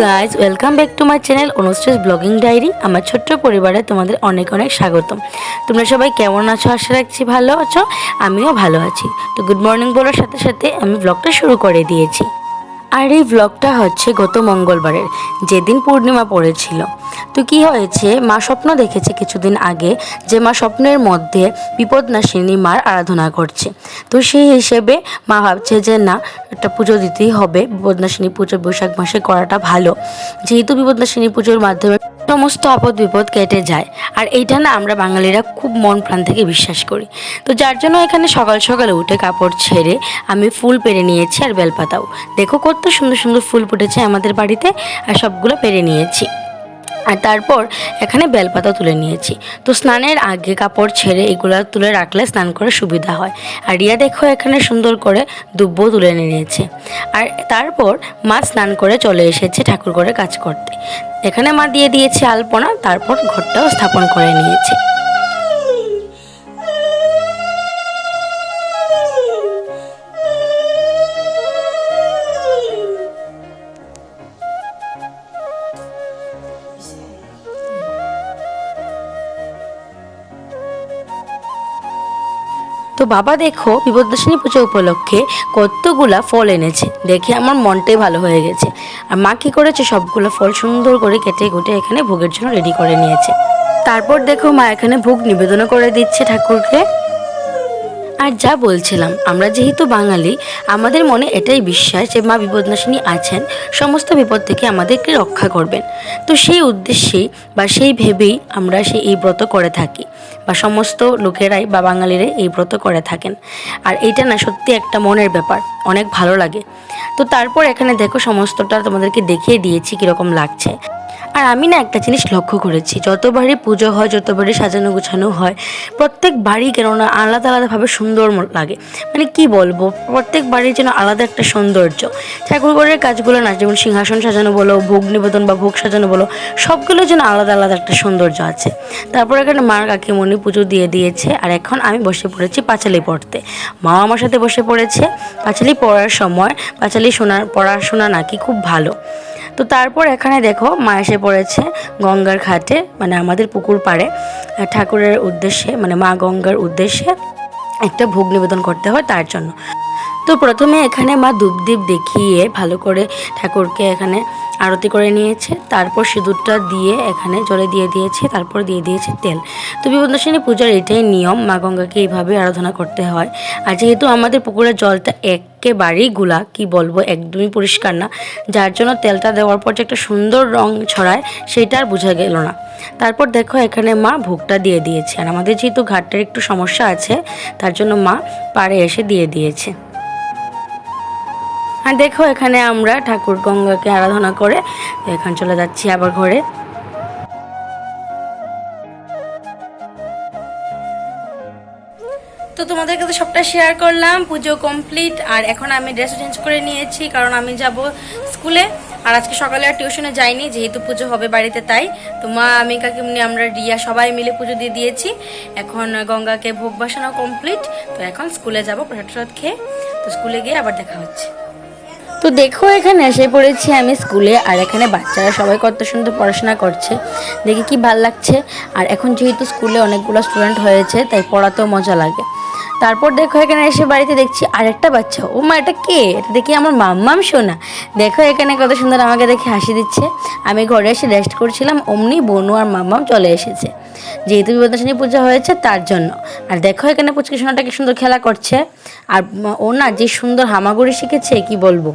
Guys, welcome back to my channel Anushree's blogging diary. আমার ছোট্ট পরিবারে তোমাদের অনেক অনেক স্বাগতম। তোমরা সবাই কেমন আছো? আশা রাখছি ভালো আছো, আমিও ভালো আছি। তো গুড মর্নিং বলার সাথে সাথে আমি ব্লগটা শুরু করে দিয়েছি। আর এই ব্লগটা হচ্ছে গত মঙ্গলবারের, যেদিন পূর্ণিমা পড়েছিল। তো কি হয়েছে, মা স্বপ্ন দেখেছে কিছুদিন আগে যে মা স্বপ্নের মধ্যে বিপদনাশিনী মার আরাধনা করছে। তো সেই হিসেবে মা ভাবছে যে না, একটা পুজো দিতেই হবে। বিপদনাশিনী পুজো বৈশাখ মাসে করাটা ভালো, যেহেতু বিপদনাশিনী পুজোর মাধ্যমে সমস্ত আপদ বিপদ কেটে যায়। আর এইটা না আমরা বাঙালিরা খুব মন প্রাণ থেকে বিশ্বাস করি। তো যার জন্য এখানে সকাল সকালে উঠে কাপড় ছেড়ে আমি ফুল পেরে নিয়েছি আর বেলপাতাও। দেখো কত সুন্দর সুন্দর ফুল ফুটেছে আমাদের বাড়িতে, আর সবগুলো পেরে নিয়েছি। আর তারপর এখানে বেলপাতা তুলে নিয়েছি। তো স্নানের আগে কাপড় ছেড়ে এগুলো তুলে রাখলে স্নান করে সুবিধা হয়। আর রিয়া দেখো এখানে সুন্দর করে দুব্বও তুলে নিয়েছে। আর তারপর মা স্নান করে চলে এসেছে ঠাকুর ঘরে কাজ করতে। এখানে মা দিয়ে দিয়েছে আলপনা, তারপর ঘরটাও স্থাপন করে নিয়েছে। তো বাবা দেখো বিপদনাশিনী পুজো উপলক্ষে কতগুলা ফল এনেছে, দেখে আমার মনটাই ভালো হয়ে গেছে। আর মা কী করেছে, সবগুলো ফল সুন্দর করে কেটে কুটে এখানে ভোগের জন্য রেডি করে নিয়েছে। তারপর দেখো মা এখানে ভোগ নিবেদনও করে দিচ্ছে ঠাকুরকে। আর যা বলছিলাম, আমরা যেহেতু বাঙালি, আমাদের মনে এটাই বিশ্বাস যে মা বিপদনাশিনী আছেন, সমস্ত বিপদ থেকে আমাদেরকে রক্ষা করবেন। তো সেই উদ্দেশ্যেই বা সেই ভেবেই আমরা এই ব্রত করে থাকি, বা সমস্ত লোকেরাই বা বাঙালিরাই এই ব্রত করে থাকেন। আর এইটা না সত্যি একটা মনের ব্যাপার, অনেক ভালো লাগে। তো তারপর এখানে দেখো সমস্তটা তোমাদেরকে দেখিয়ে দিয়েছি কীরকম লাগছে। আর আমি না একটা জিনিস লক্ষ্য করেছি, যতবারই পুজো হয়, যতবারই সাজানো গোছানো হয়, প্রত্যেক বাড়ি কেননা আলাদা আলাদাভাবে সুন্দর লাগে। মানে কি বলবো, প্রত্যেক বাড়ির যেন আলাদা একটা সৌন্দর্য। ঠাকুরঘরের কাজগুলো না, যেমন সিংহাসন সাজানো বলো, ভোগ নিবেদন বা ভোগ সাজানো বলো, সবগুলো যেন আলাদা আলাদা একটা সৌন্দর্য আছে। তারপর এখানে মার কাকিমণি পুজো দিয়ে দিয়েছে। আর এখন আমি বসে পড়েছি পাঁচালি পড়তে। মাও আমার সাথে বসে পড়েছে। পাঁচালি পড়ার সময় পাঁচালি পড়াশোনা নাকি খুব ভালো। তো তারপর এখানে দেখো মা এসে পড়েছে গঙ্গার ঘাটে, মানে আমাদের পুকুর পাড়ে ঠাকুরের উদ্দেশ্যে, মানে মা গঙ্গার উদ্দেশ্যে একটা ভোগ নিবেদন করতে হয় তার জন্য। তো প্রথমে এখানে মা ধূপদীপ দেখিয়ে ভালো করে ঠাকুরকে এখানে আরতি করে নিয়েছে। তারপর সিঁদুরটা দিয়ে এখানে জলে দিয়ে দিয়েছে, তারপর দিয়ে দিয়েছে তেল। তো বিপদনাশিনী পূজার এটাই নিয়ম, মা গঙ্গাকে এইভাবে আরাধনা করতে হয়। আর যেহেতু আমাদের পুকুরের জলটা একেবারেই গুলা, কি বলবো, একদমই পরিষ্কার না, যার জন্য তেলটা দেওয়ার পর যে একটা সুন্দর রং ছড়ায় সেটা আর বোঝা গেল না। তারপর দেখো এখানে মা ভোগটা দিয়ে দিয়েছে। আর আমাদের যেহেতু ঘাটটার একটু সমস্যা আছে, তার জন্য মা পাড়ে এসে দিয়ে দিয়েছে। আর দেখো এখানে আমরা ঠাকুর গঙ্গাকে আরাধনা করে এখন চলে যাচ্ছি আবার ঘরে। তো তোমাদেরকে তো সবটা শেয়ার করলাম, পুজো কমপ্লিট। আর এখন আমি ড্রেস চেঞ্জ করে নিয়েছি, কারণ আমি যাব স্কুলে। আর আজকে সকালে আর টিউশনে যাইনি, যেহেতু পুজো হবে বাড়িতে, তাই। তো মা, আমি, কাকিমনি, আমরা রিয়া সবাই মিলে পুজো দিয়ে দিয়েছি। এখন গঙ্গাকে ভোগ বসানো কমপ্লিট। তো এখন স্কুলে যাব প্রসাদ খেয়ে। তো স্কুলে গিয়ে আবার দেখা হচ্ছে। তো দেখো এখানে এসে পড়েছি আমি স্কুলে। আর এখানে বাচ্চারা সবাই কত সুন্দর পড়াশোনা করছে, দেখে কি ভাল লাগছে। আর এখন যেহেতু স্কুলে অনেকগুলো স্টুডেন্ট হয়েছে, তাই পড়াতেও মজা লাগে। তারপর দেখো এখানে এসে বাড়িতে দেখছি আরেকটা বাচ্চা। ও মা, এটা কে? এটা দেখি আমার মাম্মাম সোনা। দেখো এখানে কত সুন্দর আমাকে দেখে হাসি দিচ্ছে। আমি ঘরে এসে রেস্ট করছিলাম, অমনি বনু আর মাম্মাম চলে এসেছে, যেহেতু বিপদনাশিনী পূজা হয়েছে তার জন্য। আর দেখো এখানে পুচকি সোনাটা কি সুন্দর খেলা করছে। আর ও না যে সুন্দর হামাগুড়ি শিখেছে, কি বলবো।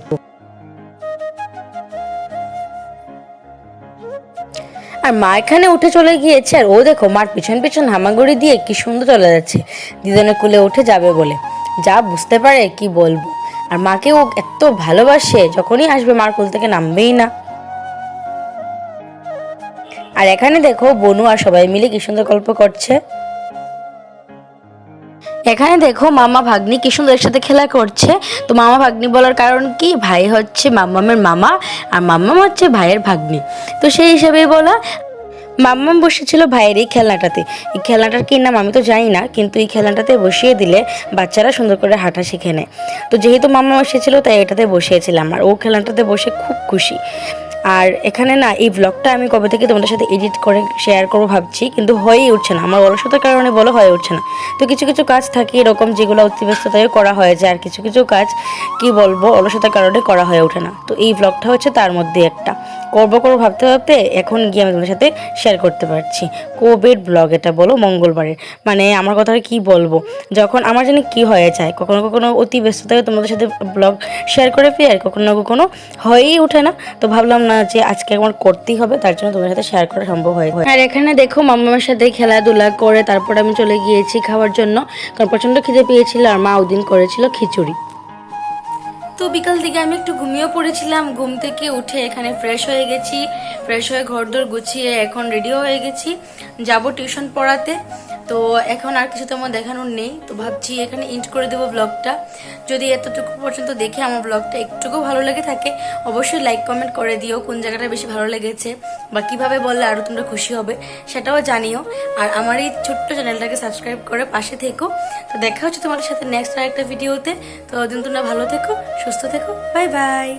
আর মা এখানে উঠে চলে গিয়েছে। আর ও দেখো মার পিছন পিছন হামাগুড়ি দিয়ে কি সুন্দর চলে যাচ্ছে, দিদনের কোলে উঠে যাবে বলে। যা বুঝতে পারে, কি বলবো। আর মাকে ও এত ভালোবাসে, যখনই আসবে মার কোল থেকে নামবেই না। আর এখানে দেখো বনু আর সবাই মিলে কি সুন্দর গল্প করছে। এখানে দেখো মামা ভাগ্নি কি সুন্দর একসাথে খেলা করছে। তো মামা ভাগ্নি বলার কারণ কি, ভাই হচ্ছে মাম্মামের মামা আর মাম্মাম হচ্ছে ভাইয়ের ভাগ্নি, তো সেই হিসাবেই বলা। মাম্মাম বসেছিল ভাইয়ের এই খেলনাটাতে। এই খেলনাটার কি নাম আমি তো জানি না, কিন্তু এই খেলনাটাতে বসিয়ে দিলে বাচ্চারা সুন্দর করে হাঁটা শিখে নেয়। তো যেহেতু মাম্মাম এসেছিল তাই এটাতে বসিয়েছিলাম, আর ও খেলনাটাতে বসে খুব খুশি। আর এখানে না এই ব্লগটা আমি কবে থেকে তোমাদের সাথে এডিট করে শেয়ার করবো ভাবছি, কিন্তু হয়েই উঠছে না, আমার অলসতার কারণে বলো হয়ে উঠছে না। তো কিছু কিছু কাজ থাকে এরকম যেগুলো অতিব্যস্ততায় করা হয়ে যায়, আর কিছু কিছু কাজ কি বলবো অলসতার কারণে করা হয়ে ওঠে না। তো এই ব্লগটা হচ্ছে তার মধ্যে একটা, করবো ভাবতে ভাবতে এখন গিয়ে আমি তোমাদের সাথে শেয়ার করতে পারছি। কোভিড ব্লগ এটা বলো, মঙ্গলবারের। মানে আমার কথাটা কি বলবো, যখন আমার জানি কি হয়ে যায়, কখনো কখনো অতি ব্যস্ততায় তোমাদের সাথে ব্লগ শেয়ার করে ফেলি, আর কখনো কখনো হয়েই ওঠে না। তো ভাবলাম না যে আজকে আমার করতেই হবে, তার জন্য তোমাদের সাথে শেয়ার করা সম্ভব হয়। আর এখানে দেখো মাম্মার সাথে খেলাধুলা করে তারপর আমি চলে গিয়েছি খাওয়ার জন্য, কারণ প্রচণ্ড খিদে পেয়েছিল আর মা ওদিন করেছিল খিচুড়ি। তো বিকাল দিকে আমি একটু ঘুমিয়েও পড়েছিলাম, ঘুম থেকে উঠে এখানে ফ্রেশ হয়ে গেছি, ফ্রেশ হয়ে ঘরদোর গুছিয়ে এখন রেডিও হয়ে গেছি, যাব টিউশন পড়াতে। তো এখন আর কিছু তেমন দেখানোর নেই, তো ভাবছি এখানে এন্ড করে দেবো ব্লগটা। যদি এতটুকু পর্যন্ত দেখে আমার ব্লগটা একটুকু ভালো লেগে থাকে, অবশ্যই লাইক কমেন্ট করে দিও কোন জায়গাটা বেশি ভালো লেগেছে, বা কীভাবে বললে আরও তোমরা খুশি হবে সেটাও জানিও। আর আমার এই ছোট্ট চ্যানেলটাকে সাবস্ক্রাইব করে পাশে থেকো। তো দেখা হচ্ছে তোমাদের সাথে নেক্সট আরেকটা ভিডিওতে। তো দিন তোমরা ভালো থেকো, সুস্থ থেকো, বাই বাই।